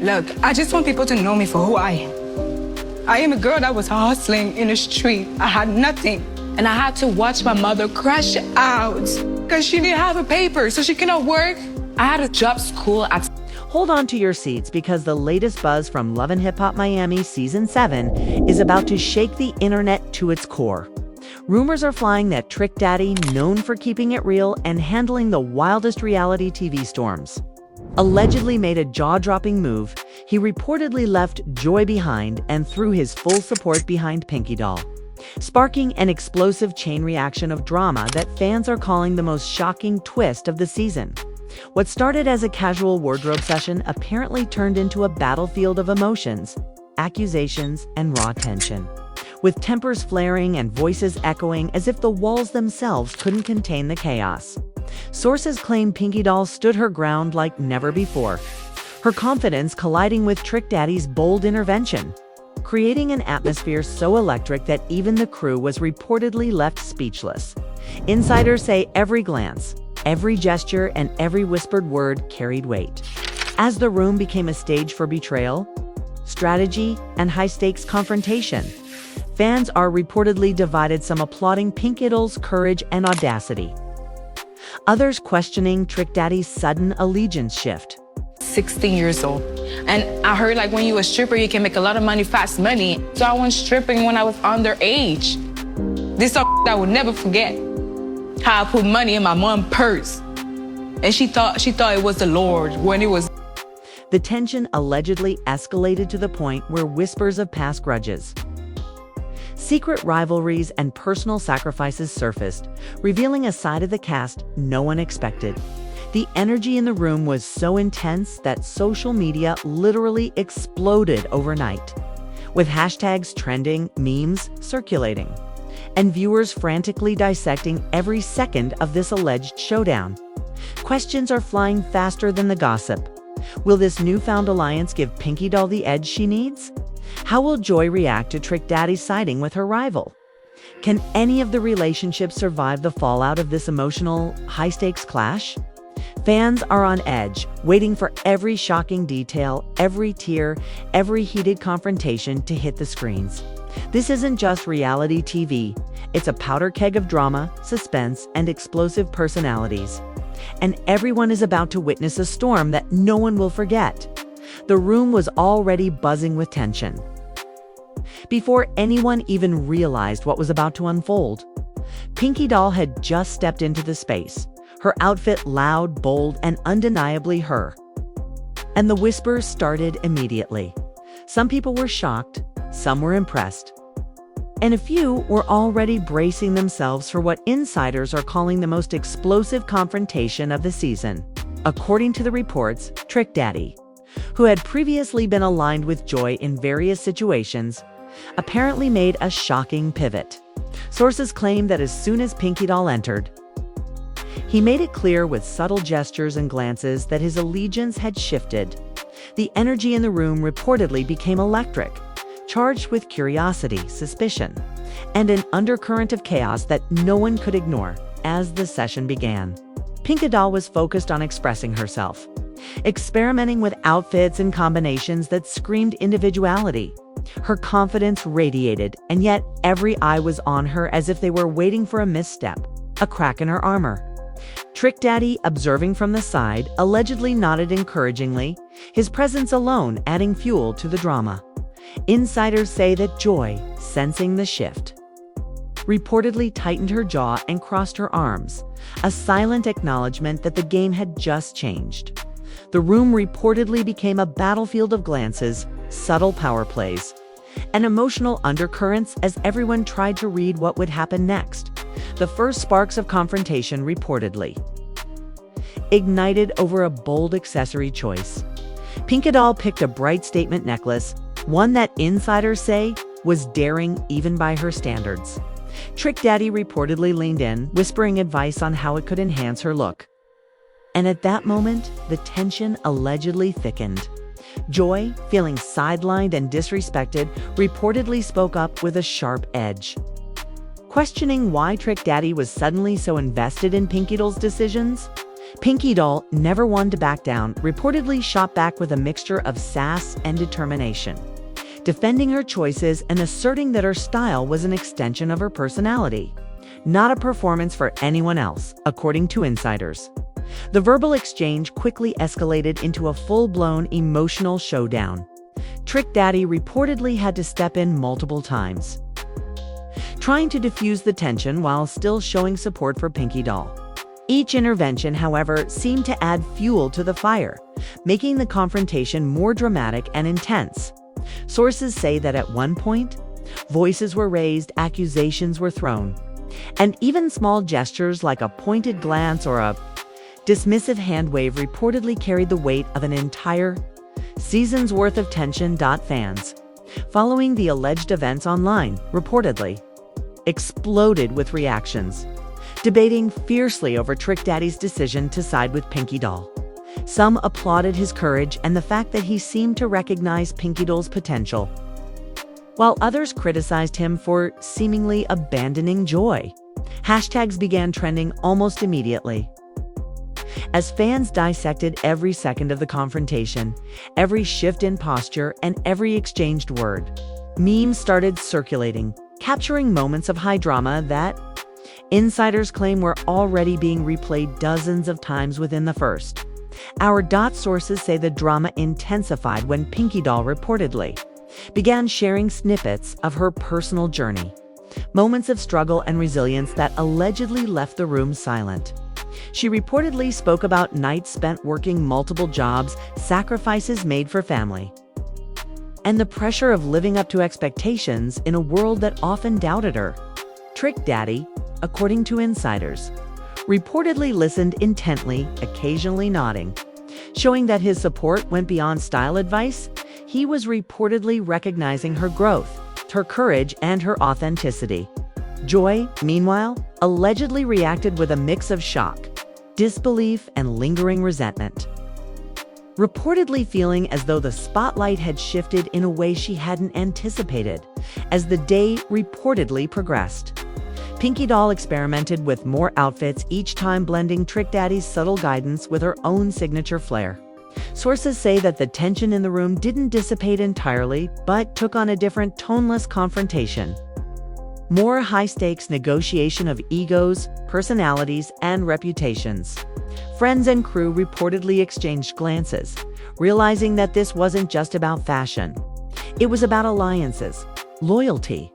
Look, I just want people to know me for who I am. I am a girl that was hustling in the street. I had nothing. And I had to watch my mother crash out because she didn't have a paper, so she cannot work. I had a job school at... Hold on to your seats because the latest buzz from Love and Hip Hop Miami Season 7 is about to shake the internet to its core. Rumors are flying that Trick Daddy, known for keeping it real and handling the wildest reality TV storms, allegedly made a jaw-dropping move. He reportedly left Joy behind and threw his full support behind Pinky Doll, sparking an explosive chain reaction of drama that fans are calling the most shocking twist of the season. What started as a casual wardrobe session apparently turned into a battlefield of emotions, accusations, and raw tension, with tempers flaring and voices echoing as if the walls themselves couldn't contain the chaos. Sources claim Pinky Doll stood her ground like never before, her confidence colliding with Trick Daddy's bold intervention, creating an atmosphere so electric that even the crew was reportedly left speechless. Insiders say every glance, every gesture, and every whispered word carried weight, as the room became a stage for betrayal, strategy, and high-stakes confrontation. Fans are reportedly divided, some applauding Pinky Doll's courage and audacity, others questioning Trick Daddy's sudden allegiance shift. 16 years old. And I heard like when you're a stripper, you can make a lot of money, fast money. So I went stripping when I was underage. This is I would never forget. How I put money in my mom's purse. And she thought it was the Lord when it was. The tension allegedly escalated to the point where whispers of past grudges, secret rivalries, and personal sacrifices surfaced, revealing a side of the cast no one expected. The energy in the room was so intense that social media literally exploded overnight, with hashtags trending, memes circulating, and viewers frantically dissecting every second of this alleged showdown. Questions are flying faster than the gossip. Will this newfound alliance give Pinky Doll the edge she needs? How will Joy react to Trick Daddy's siding with her rival? Can any of the relationships survive the fallout of this emotional, high-stakes clash? Fans are on edge, waiting for every shocking detail, every tear, every heated confrontation to hit the screens. This isn't just reality TV. It's a powder keg of drama, suspense, and explosive personalities. And everyone is about to witness a storm that no one will forget. The room was already buzzing with tension before anyone even realized what was about to unfold. Pinky Doll had just stepped into the space, her outfit loud, bold, and undeniably her. And the whispers started immediately. Some people were shocked, some were impressed, and a few were already bracing themselves for what insiders are calling the most explosive confrontation of the season. According to the reports, Trick Daddy, who had previously been aligned with Joy in various situations, apparently made a shocking pivot. Sources claim that as soon as Pinky Doll entered, he made it clear with subtle gestures and glances that his allegiance had shifted. The energy in the room reportedly became electric, charged with curiosity, suspicion, and an undercurrent of chaos that no one could ignore. As the session began, Pinky Doll was focused on expressing herself, experimenting with outfits and combinations that screamed individuality. Her confidence radiated, and yet every eye was on her as if they were waiting for a misstep, a crack in her armor. Trick Daddy, observing from the side, allegedly nodded encouragingly, his presence alone adding fuel to the drama. Insiders say that Joy, sensing the shift, reportedly tightened her jaw and crossed her arms, a silent acknowledgement that the game had just changed. The room reportedly became a battlefield of glances, subtle power plays, and emotional undercurrents as everyone tried to read what would happen next. The first sparks of confrontation reportedly ignited over a bold accessory choice. Pinky Doll picked a bright statement necklace, one that insiders say was daring even by her standards. Trick Daddy reportedly leaned in, whispering advice on how it could enhance her look. And at that moment, the tension allegedly thickened. Joy, feeling sidelined and disrespected, reportedly spoke up with a sharp edge, questioning why Trick Daddy was suddenly so invested in Pinky Doll's decisions. Pinky Doll, never one to back down, reportedly shot back with a mixture of sass and determination, defending her choices and asserting that her style was an extension of her personality, not a performance for anyone else, according to insiders. The verbal exchange quickly escalated into a full-blown emotional showdown. Trick Daddy reportedly had to step in multiple times, trying to diffuse the tension while still showing support for Pinky Doll. Each intervention, however, seemed to add fuel to the fire, making the confrontation more dramatic and intense. Sources say that at one point, voices were raised, accusations were thrown, and even small gestures like a pointed glance or a dismissive hand wave reportedly carried the weight of an entire season's worth of tension. Fans, following the alleged events online, reportedly exploded with reactions, debating fiercely over Trick Daddy's decision to side with Pinky Doll. Some applauded his courage and the fact that he seemed to recognize Pinky Doll's potential, while others criticized him for seemingly abandoning Joy. Hashtags began trending almost immediately, as fans dissected every second of the confrontation, every shift in posture, and every exchanged word. Memes started circulating, capturing moments of high drama that insiders claim were already being replayed dozens of times within the first hour. Sources say the drama intensified when Pinky Doll reportedly began sharing snippets of her personal journey, moments of struggle and resilience that allegedly left the room silent. She reportedly spoke about nights spent working multiple jobs, sacrifices made for family, and the pressure of living up to expectations in a world that often doubted her. Trick Daddy, according to insiders, reportedly listened intently, occasionally nodding, showing that his support went beyond style advice. He was reportedly recognizing her growth, her courage, and her authenticity. Joy, meanwhile, allegedly reacted with a mix of shock, disbelief, and lingering resentment, reportedly feeling as though the spotlight had shifted in a way she hadn't anticipated. As the day reportedly progressed, Pinky Doll experimented with more outfits, each time blending Trick Daddy's subtle guidance with her own signature flair. Sources say that the tension in the room didn't dissipate entirely, but took on a different, toneless confrontation. More high-stakes negotiation of egos, personalities, and reputations. Friends and crew reportedly exchanged glances, realizing that this wasn't just about fashion. It was about alliances, loyalty,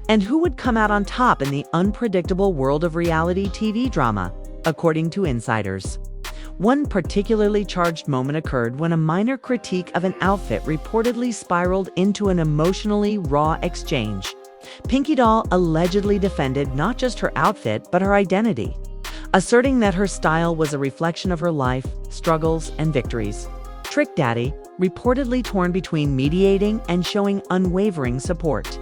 and who would come out on top in the unpredictable world of reality TV drama, according to insiders. One particularly charged moment occurred when a minor critique of an outfit reportedly spiraled into an emotionally raw exchange. Pinky Doll allegedly defended not just her outfit but her identity, asserting that her style was a reflection of her life, struggles, and victories. Trick Daddy, reportedly torn between mediating and showing unwavering support,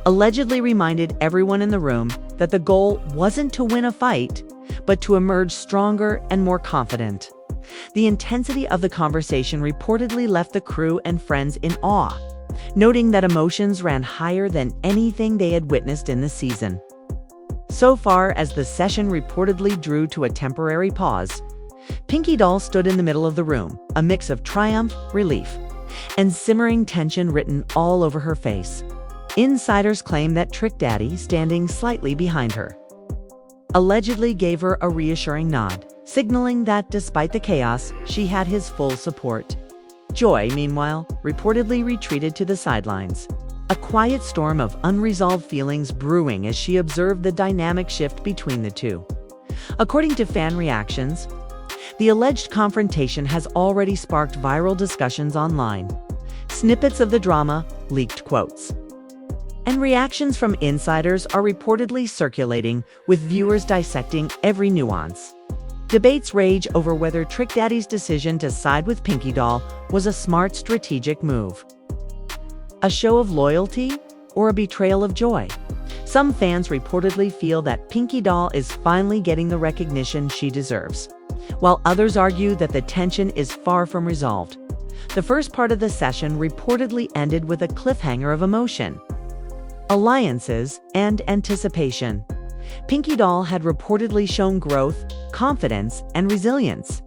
allegedly reminded everyone in the room that the goal wasn't to win a fight, but to emerge stronger and more confident. The intensity of the conversation reportedly left the crew and friends in awe, noting that emotions ran higher than anything they had witnessed in the season. So far as the session reportedly drew to a temporary pause, Pinky Doll stood in the middle of the room, a mix of triumph, relief, and simmering tension written all over her face. Insiders claim that Trick Daddy, standing slightly behind her, allegedly gave her a reassuring nod, signaling that despite the chaos, she had his full support. Joy, meanwhile, reportedly retreated to the sidelines, a quiet storm of unresolved feelings brewing as she observed the dynamic shift between the two. According to fan reactions, the alleged confrontation has already sparked viral discussions online. Snippets of the drama, leaked quotes, and reactions from insiders are reportedly circulating, with viewers dissecting every nuance. Debates rage over whether Trick Daddy's decision to side with Pinky Doll was a smart strategic move, a show of loyalty, or a betrayal of Joy. Some fans reportedly feel that Pinky Doll is finally getting the recognition she deserves, while others argue that the tension is far from resolved. The first part of the session reportedly ended with a cliffhanger of emotion, alliances, and anticipation. Pinky Doll had reportedly shown growth, confidence, and resilience.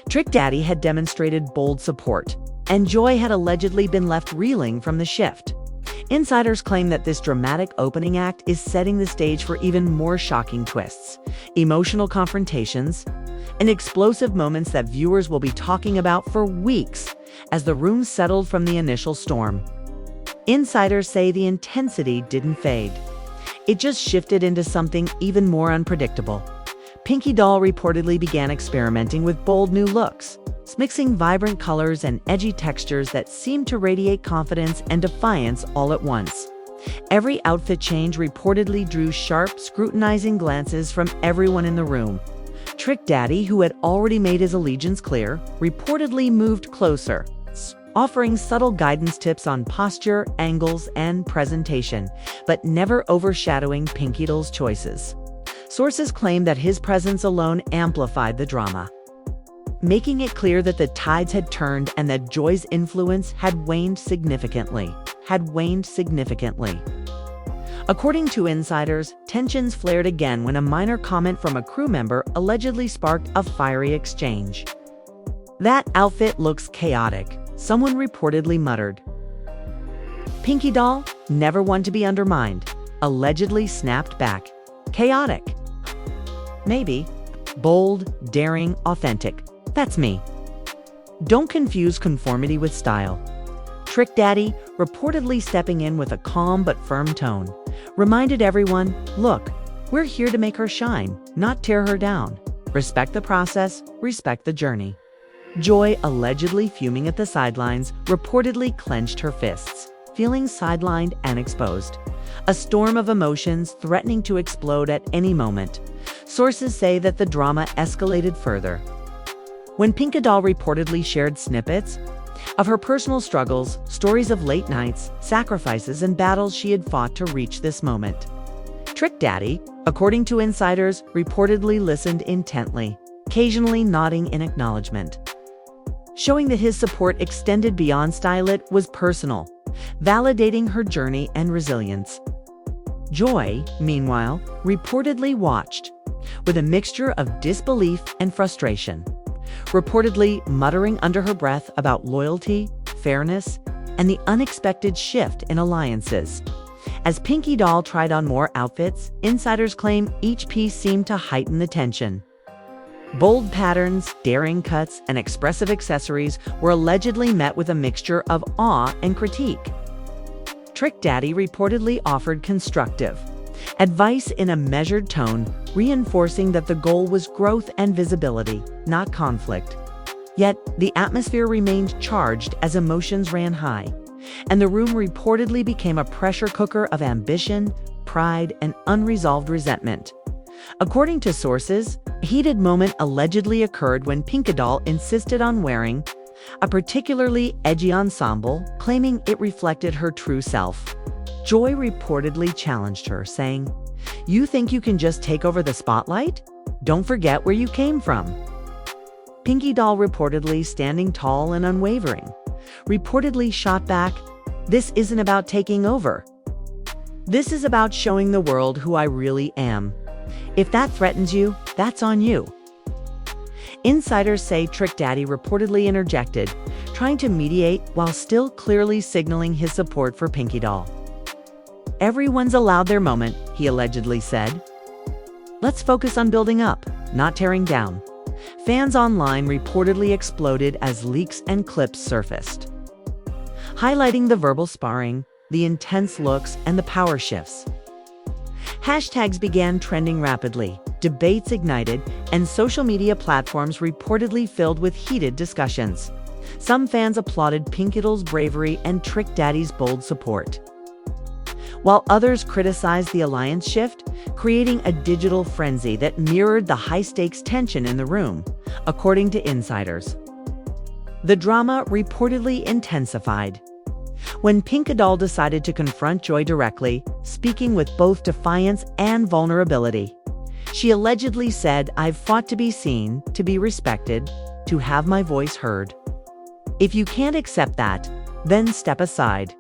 Trick Daddy had demonstrated bold support, and Joy had allegedly been left reeling from the shift. Insiders claim that this dramatic opening act is setting the stage for even more shocking twists, emotional confrontations, and explosive moments that viewers will be talking about for weeks as the room settled from the initial storm. Insiders say the intensity didn't fade. It just shifted into something even more unpredictable. Pinky Doll reportedly began experimenting with bold new looks, mixing vibrant colors and edgy textures that seemed to radiate confidence and defiance all at once. Every outfit change reportedly drew sharp, scrutinizing glances from everyone in the room. Trick Daddy, who had already made his allegiance clear, reportedly moved closer, offering subtle guidance tips on posture, angles, and presentation, but never overshadowing Pinky Doll's choices. Sources claim that his presence alone amplified the drama, making it clear that the tides had turned and that Joy's influence had waned significantly. According to insiders, tensions flared again when a minor comment from a crew member allegedly sparked a fiery exchange. "That outfit looks chaotic," someone reportedly muttered. Pinky Doll, never one to be undermined, allegedly snapped back. "Chaotic? Maybe. Bold, daring, authentic. That's me." Don't confuse conformity with style. Trick Daddy, reportedly stepping in with a calm but firm tone, reminded everyone, "Look, we're here to make her shine, not tear her down. Respect the process, respect the journey." Joy, allegedly fuming at the sidelines, reportedly clenched her fists, feeling sidelined and exposed. A storm of emotions threatening to explode at any moment. Sources say that the drama escalated further when Pinky Doll reportedly shared snippets of her personal struggles, stories of late nights, sacrifices, and battles she had fought to reach this moment. Trick Daddy, according to insiders, reportedly listened intently, occasionally nodding in acknowledgement, showing that his support extended beyond style. It was personal, validating her journey and resilience. Joy, meanwhile, reportedly watched with a mixture of disbelief and frustration, reportedly muttering under her breath about loyalty, fairness, and the unexpected shift in alliances. As Pinky Doll tried on more outfits, insiders claim each piece seemed to heighten the tension. Bold patterns, daring cuts, and expressive accessories were allegedly met with a mixture of awe and critique. Trick Daddy reportedly offered constructive advice in a measured tone, reinforcing that the goal was growth and visibility, not conflict. Yet, the atmosphere remained charged as emotions ran high, and the room reportedly became a pressure cooker of ambition, pride, and unresolved resentment. According to sources, a heated moment allegedly occurred when Pinky Doll insisted on wearing a particularly edgy ensemble, claiming it reflected her true self. Joy reportedly challenged her, saying, "You think you can just take over the spotlight? Don't forget where you came from." Pinky Doll, reportedly standing tall and unwavering, reportedly shot back, "This isn't about taking over. This is about showing the world who I really am. If that threatens you, that's on you." Insiders say Trick Daddy reportedly interjected, trying to mediate while still clearly signaling his support for Pinky Doll. "Everyone's allowed their moment," he allegedly said. "Let's focus on building up, not tearing down." Fans online reportedly exploded as leaks and clips surfaced, highlighting the verbal sparring, the intense looks, and the power shifts. Hashtags began trending rapidly, debates ignited, and social media platforms reportedly filled with heated discussions. Some fans applauded Pinky Doll's bravery and Trick Daddy's bold support, while others criticized the alliance shift, creating a digital frenzy that mirrored the high-stakes tension in the room, according to insiders. The drama reportedly intensified when Pinky Doll decided to confront Joy directly, speaking with both defiance and vulnerability. She allegedly said, "I've fought to be seen, to be respected, to have my voice heard. If you can't accept that, then step aside."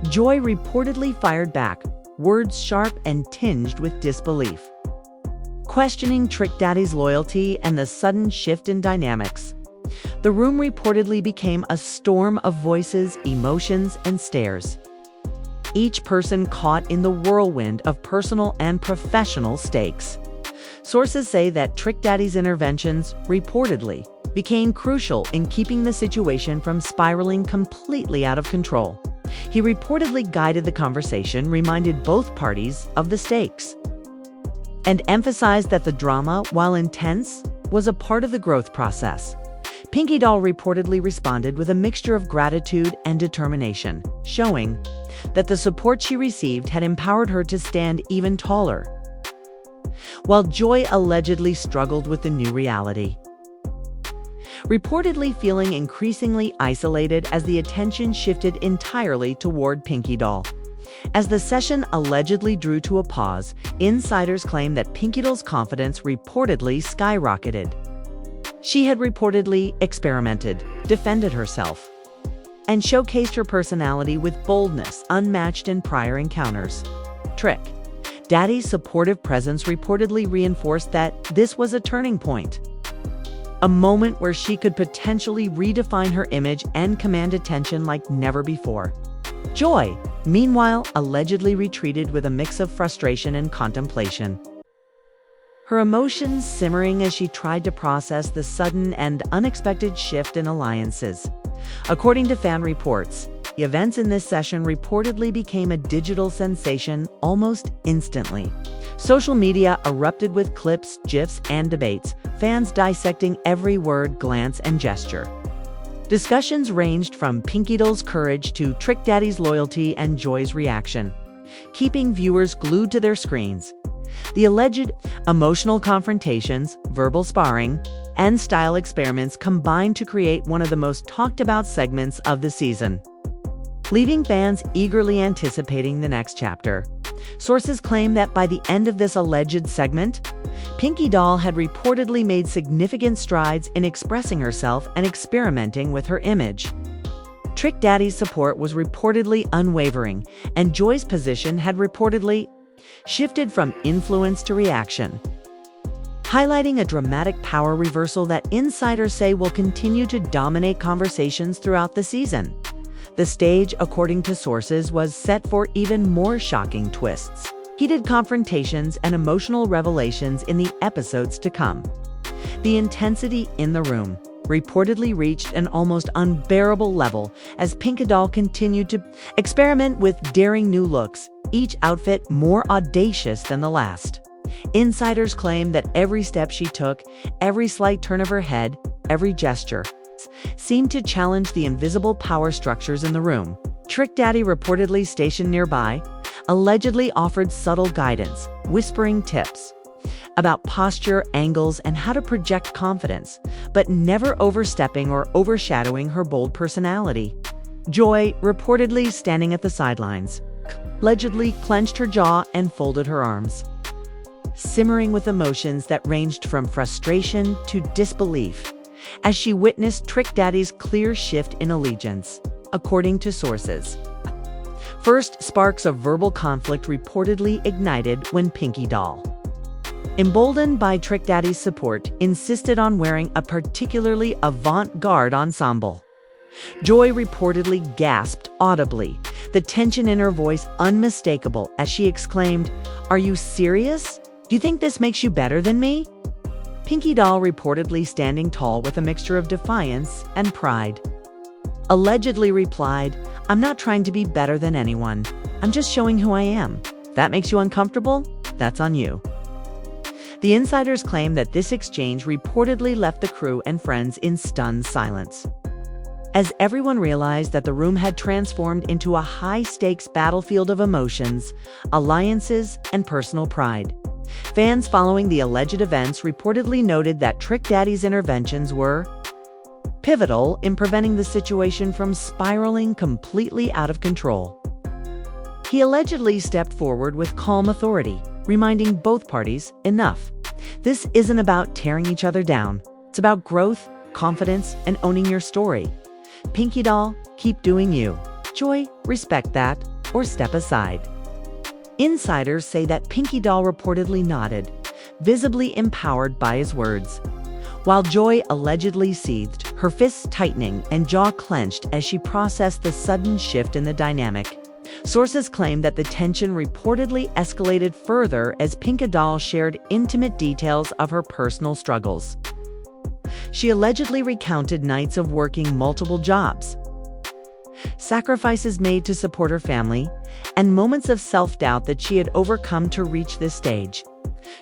Joy reportedly fired back, words sharp and tinged with disbelief. Questioning Trick Daddy's loyalty and the sudden shift in dynamics, the room reportedly became a storm of voices, emotions, and stares. Each person caught in the whirlwind of personal and professional stakes. Sources say that Trick Daddy's interventions, reportedly, became crucial in keeping the situation from spiraling completely out of control. He reportedly guided the conversation, reminded both parties of the stakes, and emphasized that the drama, while intense, was a part of the growth process. Pinky Doll reportedly responded with a mixture of gratitude and determination, showing that the support she received had empowered her to stand even taller, while Joy allegedly struggled with the new reality, reportedly feeling increasingly isolated as the attention shifted entirely toward Pinky Doll. As the session allegedly drew to a pause, insiders claim that Pinky Doll's confidence reportedly skyrocketed. She had reportedly experimented, defended herself, and showcased her personality with boldness unmatched in prior encounters. Trick Daddy's supportive presence reportedly reinforced that this was a turning point, a moment where she could potentially redefine her image and command attention like never before. Joy, meanwhile, allegedly retreated with a mix of frustration and contemplation, her emotions simmering as she tried to process the sudden and unexpected shift in alliances. According to fan reports, the events in this session reportedly became a digital sensation almost instantly. Social media erupted with clips, GIFs, and debates, fans dissecting every word, glance, and gesture. Discussions ranged from Pinky Doll's courage to Trick Daddy's loyalty and Joy's reaction, keeping viewers glued to their screens. The alleged emotional confrontations, verbal sparring, and style experiments combined to create one of the most talked about segments of the season, leaving fans eagerly anticipating the next chapter. Sources claim that by the end of this alleged segment, Pinky Doll had reportedly made significant strides in expressing herself and experimenting with her image. Trick Daddy's support was reportedly unwavering, and Joy's position had reportedly shifted from influence to reaction, highlighting a dramatic power reversal that insiders say will continue to dominate conversations throughout the season. The stage, according to sources, was set for even more shocking twists, heated confrontations, and emotional revelations in the episodes to come. The intensity in the room reportedly reached an almost unbearable level as Pinky Doll continued to experiment with daring new looks, each outfit more audacious than the last. Insiders claim that every step she took, every slight turn of her head, every gesture, seemed to challenge the invisible power structures in the room. Trick Daddy, reportedly stationed nearby, allegedly offered subtle guidance, whispering tips about posture, angles, and how to project confidence, but never overstepping or overshadowing her bold personality. Joy, reportedly standing at the sidelines, allegedly clenched her jaw and folded her arms, simmering with emotions that ranged from frustration to disbelief as she witnessed Trick Daddy's clear shift in allegiance. According to sources, first sparks of verbal conflict reportedly ignited when Pinky Doll, emboldened by Trick Daddy's support, insisted on wearing a particularly avant-garde ensemble. Joy reportedly gasped audibly, the tension in her voice unmistakable as she exclaimed, "Are you serious? Do you think this makes you better than me?" Pinky Doll, reportedly standing tall with a mixture of defiance and pride, allegedly replied, "I'm not trying to be better than anyone. I'm just showing who I am. That makes you uncomfortable? That's on you." The insiders claim that this exchange reportedly left the crew and friends in stunned silence, as everyone realized that the room had transformed into a high-stakes battlefield of emotions, alliances, and personal pride. Fans following the alleged events reportedly noted that Trick Daddy's interventions were pivotal in preventing the situation from spiraling completely out of control. He allegedly stepped forward with calm authority, reminding both parties, enough. This isn't about tearing each other down. It's about growth, confidence, and owning your story. Pinky Doll, keep doing you. Joy, respect that, or step aside. Insiders say that Pinky Doll reportedly nodded, visibly empowered by his words, while Joy allegedly seethed, her fists tightening and jaw clenched as she processed the sudden shift in the dynamic. Sources claim that the tension reportedly escalated further as Pinky Doll shared intimate details of her personal struggles. She allegedly recounted nights of working multiple jobs, sacrifices made to support her family, and moments of self-doubt that she had overcome to reach this stage.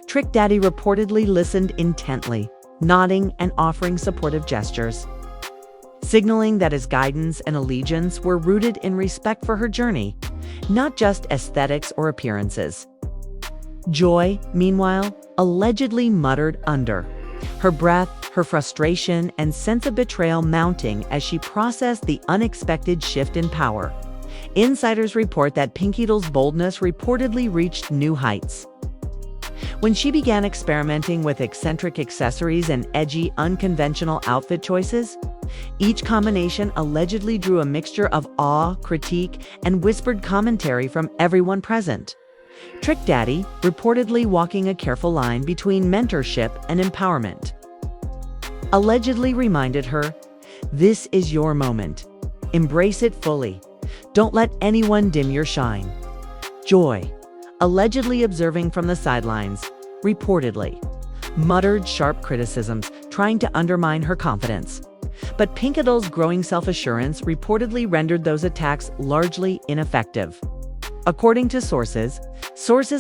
Trick Daddy reportedly listened intently, nodding and offering supportive gestures, signaling that his guidance and allegiance were rooted in respect for her journey, not just aesthetics or appearances. Joy, meanwhile, allegedly muttered under her breath, her frustration and sense of betrayal mounting as she processed the unexpected shift in power. Insiders report that Pinky Doll's boldness reportedly reached new heights when she began experimenting with eccentric accessories and edgy, unconventional outfit choices. Each combination allegedly drew a mixture of awe, critique, and whispered commentary from everyone present. Trick Daddy reportedly walking a careful line between mentorship and empowerment, allegedly reminded her, "This is your moment. Embrace it fully. Don't let anyone dim your shine." Joy, allegedly observing from the sidelines, reportedly muttered sharp criticisms, trying to undermine her confidence. But Pinky Doll's growing self-assurance reportedly rendered those attacks largely ineffective. According to sources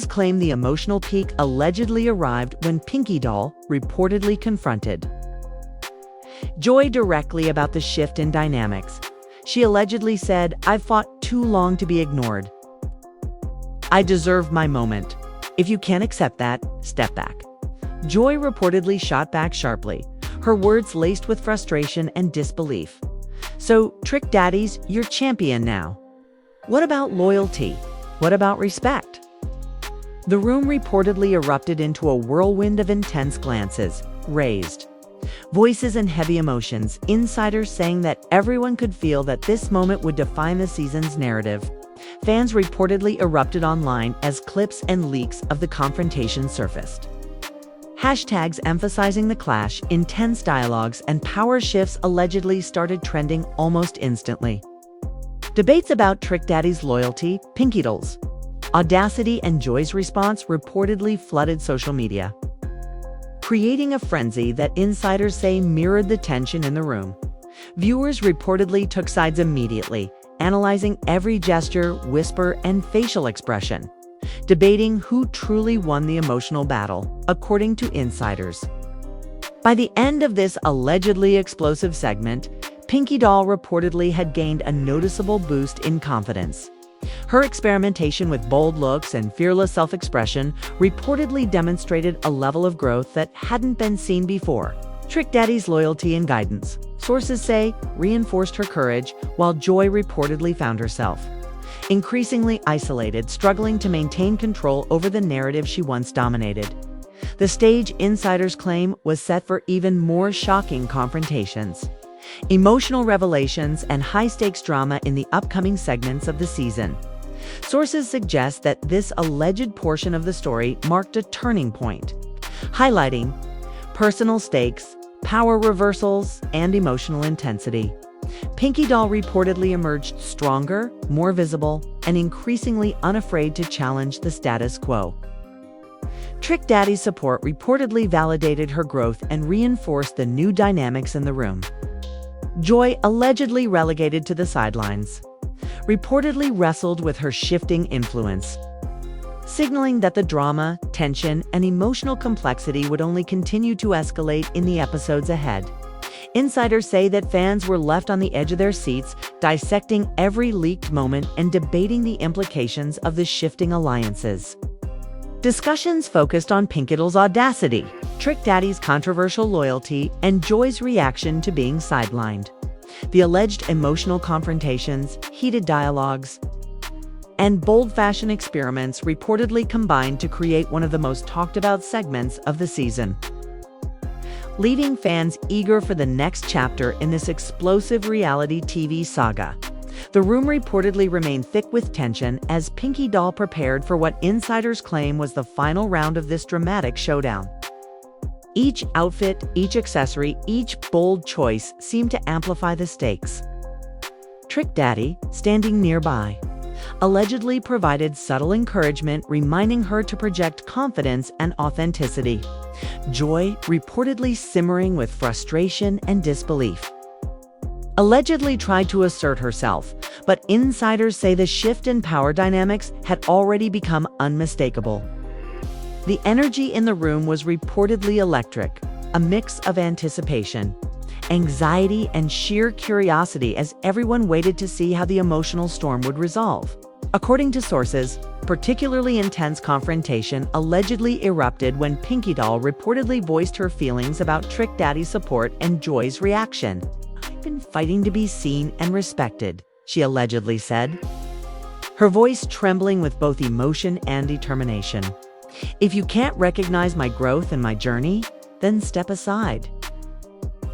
claim the emotional peak allegedly arrived when Pinky Doll reportedly confronted Joy directly about the shift in dynamics. She allegedly said, "I've fought too long to be ignored. I deserve my moment. If you can't accept that, step back." Joy reportedly shot back sharply, her words laced with frustration and disbelief. "So, Trick Daddy's your champion now. What about loyalty? What about respect?" The room reportedly erupted into a whirlwind of intense glances, raised voices and heavy emotions, insiders saying that everyone could feel that this moment would define the season's narrative. Fans reportedly erupted online as clips and leaks of the confrontation surfaced. Hashtags emphasizing the clash, intense dialogues, and power shifts allegedly started trending almost instantly. Debates about Trick Daddy's loyalty, Pinky Doll's audacity, and Joy's response reportedly flooded social media, creating a frenzy that insiders say mirrored the tension in the room. Viewers reportedly took sides immediately, analyzing every gesture, whisper, and facial expression, debating who truly won the emotional battle, according to insiders. By the end of this allegedly explosive segment, Pinky Doll reportedly had gained a noticeable boost in confidence. Her experimentation with bold looks and fearless self-expression reportedly demonstrated a level of growth that hadn't been seen before. Trick Daddy's loyalty and guidance, sources say, reinforced her courage, while Joy reportedly found herself increasingly isolated, struggling to maintain control over the narrative she once dominated. The stage, insiders claim, was set for even more shocking confrontations, emotional revelations, and high-stakes drama in the upcoming segments of the season. Sources suggest that this alleged portion of the story marked a turning point, highlighting personal stakes, power reversals, and emotional intensity. Pinky Doll reportedly emerged stronger, more visible, and increasingly unafraid to challenge the status quo. Trick Daddy's support reportedly validated her growth and reinforced the new dynamics in the room. Joy, allegedly relegated to the sidelines, reportedly wrestled with her shifting influence, signaling that the drama, tension, and emotional complexity would only continue to escalate in the episodes ahead. Insiders say that fans were left on the edge of their seats, dissecting every leaked moment and debating the implications of the shifting alliances. Discussions focused on Pinky Doll's audacity, Trick Daddy's controversial loyalty, and Joy's reaction to being sidelined. The alleged emotional confrontations, heated dialogues, and bold fashion experiments reportedly combined to create one of the most talked about segments of the season, leaving fans eager for the next chapter in this explosive reality TV saga. The room reportedly remained thick with tension as Pinky Doll prepared for what insiders claim was the final round of this dramatic showdown. Each outfit, each accessory, each bold choice seemed to amplify the stakes. Trick Daddy, standing nearby, allegedly provided subtle encouragement, reminding her to project confidence and authenticity. Joy, reportedly simmering with frustration and disbelief, allegedly tried to assert herself, but insiders say the shift in power dynamics had already become unmistakable. The energy in the room was reportedly electric, a mix of anticipation, anxiety, and sheer curiosity as everyone waited to see how the emotional storm would resolve. According to sources, particularly intense confrontation allegedly erupted when Pinky Doll reportedly voiced her feelings about Trick Daddy's support and Joy's reaction. "I've been fighting to be seen and respected," she allegedly said, her voice trembling with both emotion and determination. "If you can't recognize my growth and my journey, then step aside."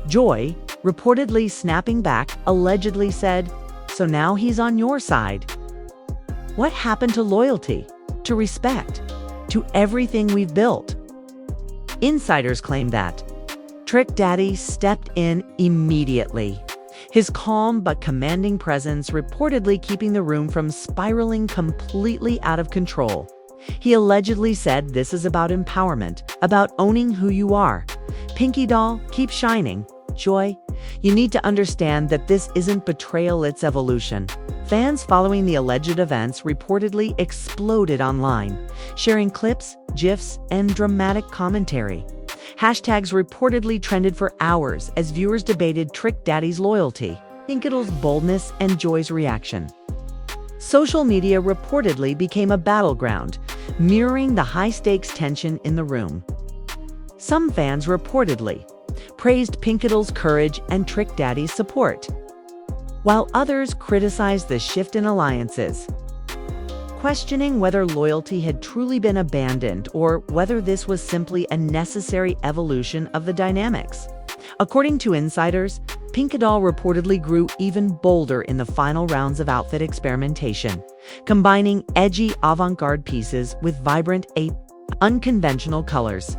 Joy, reportedly snapping back, allegedly said, "So now he's on your side. What happened to loyalty, to respect, to everything we've built?" Insiders claim that Trick Daddy stepped in immediately, his calm but commanding presence reportedly keeping the room from spiraling completely out of control. He allegedly said, "This is about empowerment, about owning who you are. Pinky Doll, keep shining. Joy, you need to understand that this isn't betrayal, it's evolution." Fans following the alleged events reportedly exploded online, sharing clips, GIFs, and dramatic commentary. Hashtags reportedly trended for hours as viewers debated Trick Daddy's loyalty, Pinky Doll's boldness, and Joy's reaction. Social media reportedly became a battleground, mirroring the high-stakes tension in the room. Some fans reportedly praised Pinky Doll's courage and Trick Daddy's support, while others criticized the shift in alliances, questioning whether loyalty had truly been abandoned or whether this was simply a necessary evolution of the dynamics. According to insiders, Pinky Doll reportedly grew even bolder in the final rounds of outfit experimentation, combining edgy avant-garde pieces with vibrant, unconventional colors.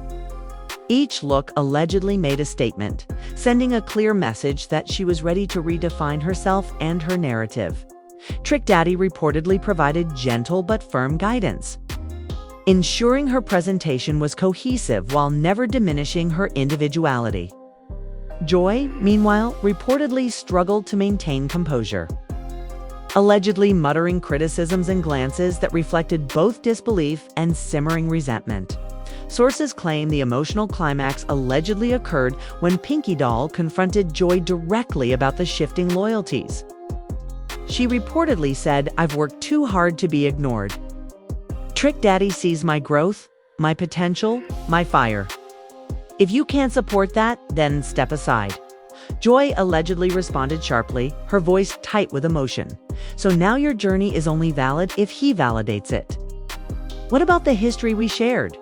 Each look allegedly made a statement, sending a clear message that she was ready to redefine herself and her narrative. Trick Daddy reportedly provided gentle but firm guidance, ensuring her presentation was cohesive while never diminishing her individuality. Joy, meanwhile, reportedly struggled to maintain composure, allegedly muttering criticisms and glances that reflected both disbelief and simmering resentment. Sources claim the emotional climax allegedly occurred when Pinky Doll confronted Joy directly about the shifting loyalties. She reportedly said, "I've worked too hard to be ignored. Trick Daddy sees my growth, my potential, my fire. If you can't support that, then step aside." Joy allegedly responded sharply, her voice tight with emotion. "So now your journey is only valid if he validates it." What about the history we shared?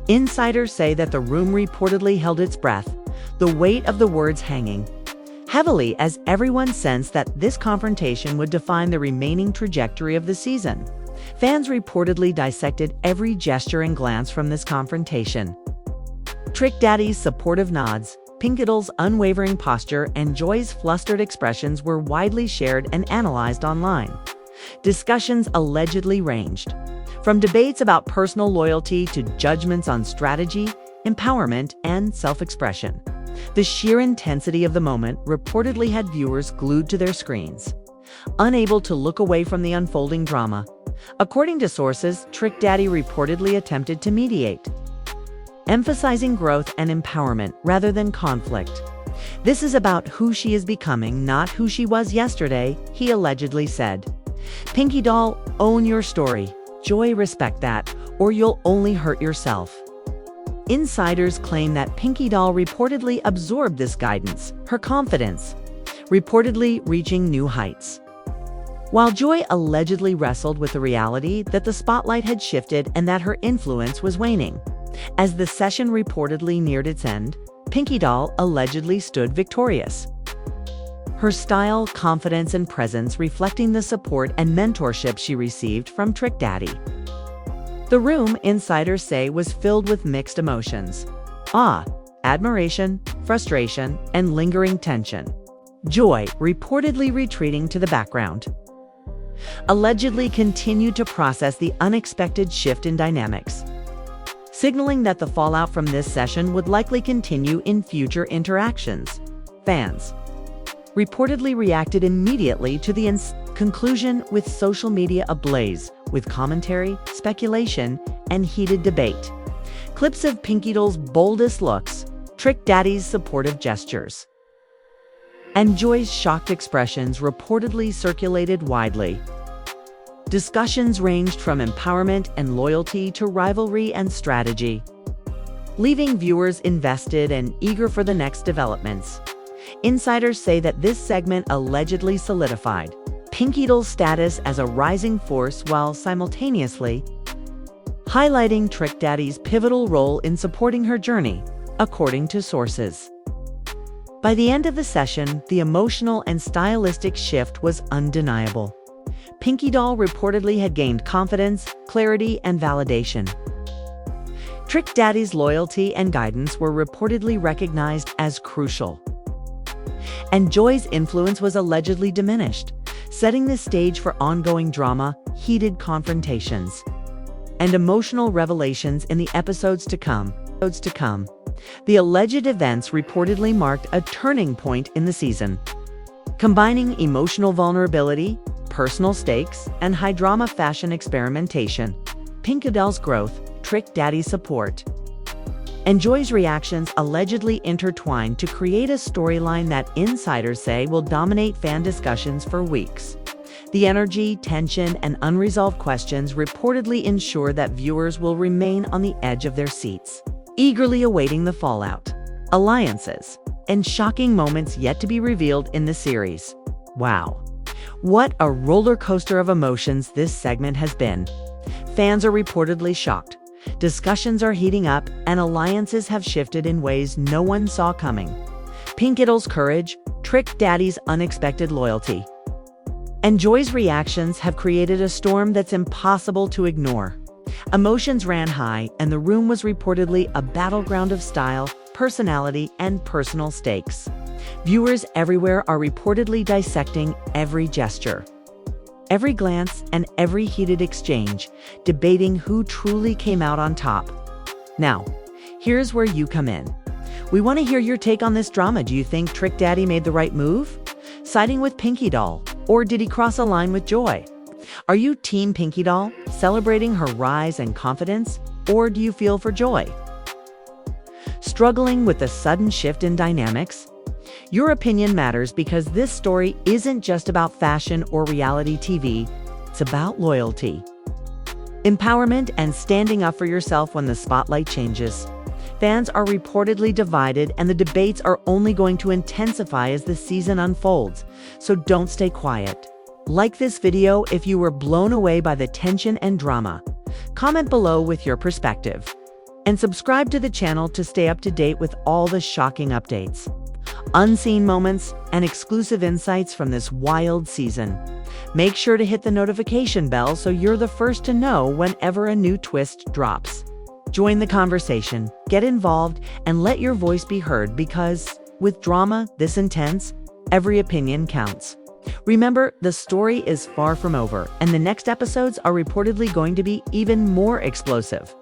Insiders say that the room reportedly held its breath, the weight of the words hanging heavily as everyone sensed that this confrontation would define the remaining trajectory of the season. Fans reportedly dissected every gesture and glance from this confrontation. Trick Daddy's supportive nods, Pinky Doll's unwavering posture, and Joy's flustered expressions were widely shared and analyzed online. Discussions allegedly ranged from debates about personal loyalty to judgments on strategy, empowerment, and self-expression. The sheer intensity of the moment reportedly had viewers glued to their screens, unable to look away from the unfolding drama. According to sources, Trick Daddy reportedly attempted to mediate, emphasizing growth and empowerment rather than conflict. "This is about who she is becoming, not who she was yesterday," he allegedly said. "Pinky Doll, own your story. Joy, respect that, or you'll only hurt yourself." Insiders claim that Pinky Doll reportedly absorbed this guidance, her confidence reportedly reaching new heights, while Joy allegedly wrestled with the reality that the spotlight had shifted and that her influence was waning. As the session reportedly neared its end, Pinky Doll allegedly stood victorious, her style, confidence, and presence reflecting the support and mentorship she received from Trick Daddy. The room, insiders say, was filled with mixed emotions: awe, admiration, frustration, and lingering tension. Joy, reportedly retreating to the background, allegedly continued to process the unexpected shift in dynamics, signaling that the fallout from this session would likely continue in future interactions. Fans reportedly reacted immediately to the conclusion, with social media ablaze with commentary, speculation, and heated debate. Clips of PinkyDoll's boldest looks, Trick Daddy's supportive gestures, and Joy's shocked expressions reportedly circulated widely. Discussions ranged from empowerment and loyalty to rivalry and strategy, leaving viewers invested and eager for the next developments. Insiders say that this segment allegedly solidified PinkyDoll's status as a rising force while simultaneously highlighting Trick Daddy's pivotal role in supporting her journey, according to sources. By the end of the session, the emotional and stylistic shift was undeniable. PinkyDoll reportedly had gained confidence, clarity, and validation. Trick Daddy's loyalty and guidance were reportedly recognized as crucial, and Joy's influence was allegedly diminished, setting the stage for ongoing drama, heated confrontations, and emotional revelations in the episodes to come. The alleged events reportedly marked a turning point in the season, combining emotional vulnerability, personal stakes, and high-drama fashion experimentation. PinkyDoll's growth, Trick Daddy's support, and Joy's reactions allegedly intertwined to create a storyline that insiders say will dominate fan discussions for weeks. The energy, tension, and unresolved questions reportedly ensure that viewers will remain on the edge of their seats, eagerly awaiting the fallout, alliances, and shocking moments yet to be revealed in the series. Wow. What a roller coaster of emotions this segment has been. Fans are reportedly shocked, discussions are heating up, and alliances have shifted in ways no one saw coming. PinkyDoll's courage, Trick Daddy's unexpected loyalty, and Joy's reactions have created a storm that's impossible to ignore. Emotions ran high, and the room was reportedly a battleground of style, personality, and personal stakes. Viewers everywhere are reportedly dissecting every gesture, every glance, and every heated exchange, debating who truly came out on top. Now, here's where you come in. We want to hear your take on this drama. Do you think Trick Daddy made the right move, siding with PinkyDoll, or did he cross a line with Joy? Are you Team PinkyDoll, celebrating her rise and confidence, or do you feel for Joy, struggling with the sudden shift in dynamics? Your opinion matters, because this story isn't just about fashion or reality TV, it's about loyalty, empowerment, and standing up for yourself when the spotlight changes. Fans are reportedly divided, and the debates are only going to intensify as the season unfolds, so don't stay quiet. Like this video if you were blown away by the tension and drama. Comment below with your perspective, and subscribe to the channel to stay up to date with all the shocking updates, unseen moments, and exclusive insights from this wild season. Make sure to hit the notification bell so you're the first to know whenever a new twist drops. Join the conversation, get involved, and let your voice be heard, because with drama this intense, every opinion counts. Remember, the story is far from over, and the next episodes are reportedly going to be even more explosive.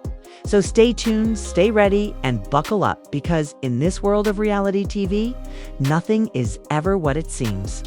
So stay tuned, stay ready, and buckle up, because in this world of reality TV, nothing is ever what it seems.